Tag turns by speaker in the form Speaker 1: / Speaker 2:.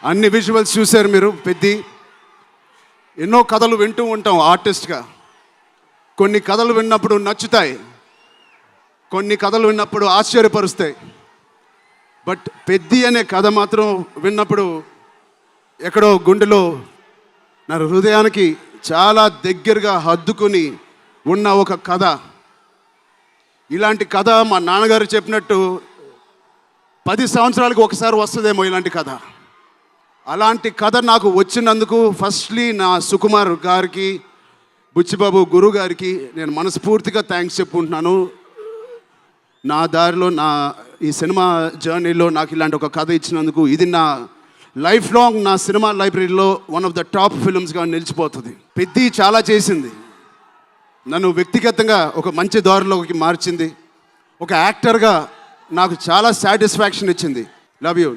Speaker 1: అన్ని విజువల్స్ చూశారు మీరు. పెద్ది ఎన్నో కథలు వింటూ ఉంటాం ఆర్టిస్ట్గా. కొన్ని కథలు విన్నప్పుడు నచ్చుతాయి, కొన్ని కథలు విన్నప్పుడు ఆశ్చర్యపరుస్తాయి. బట్ పెద్ది అనే కథ మాత్రం విన్నప్పుడు ఎక్కడో గుండెలో నా హృదయానికి చాలా దగ్గరగా హద్దుకుని ఉన్న ఒక కథ. ఇలాంటి కథ మా నాన్నగారు చెప్పినట్టు 10 సంవత్సరాలకు ఒకసారి వస్తుందేమో ఇలాంటి కథ. అలాంటి కథ నాకు వచ్చినందుకు ఫస్ట్లీ నా సుకుమార్ గారికి, బుచ్చిబాబు గురువు గారికి నేను మనస్ఫూర్తిగా థ్యాంక్స్ చెప్పుకుంటున్నాను. నా దారిలో, నా ఈ సినిమా జర్నీలో నాకు ఇలాంటి ఒక కథ ఇచ్చినందుకు. ఇది నా లైఫ్ లాంగ్ నా సినిమా లైబ్రరీలో వన్ ఆఫ్ ద టాప్ ఫిల్మ్స్గా నిలిచిపోతుంది. పెద్ది చాలా చేసింది, నన్ను వ్యక్తిగతంగా ఒక మంచి దారిలోకి మార్చింది. ఒక యాక్టర్గా నాకు చాలా సాటిస్ఫాక్షన్ ఇచ్చింది. Love you.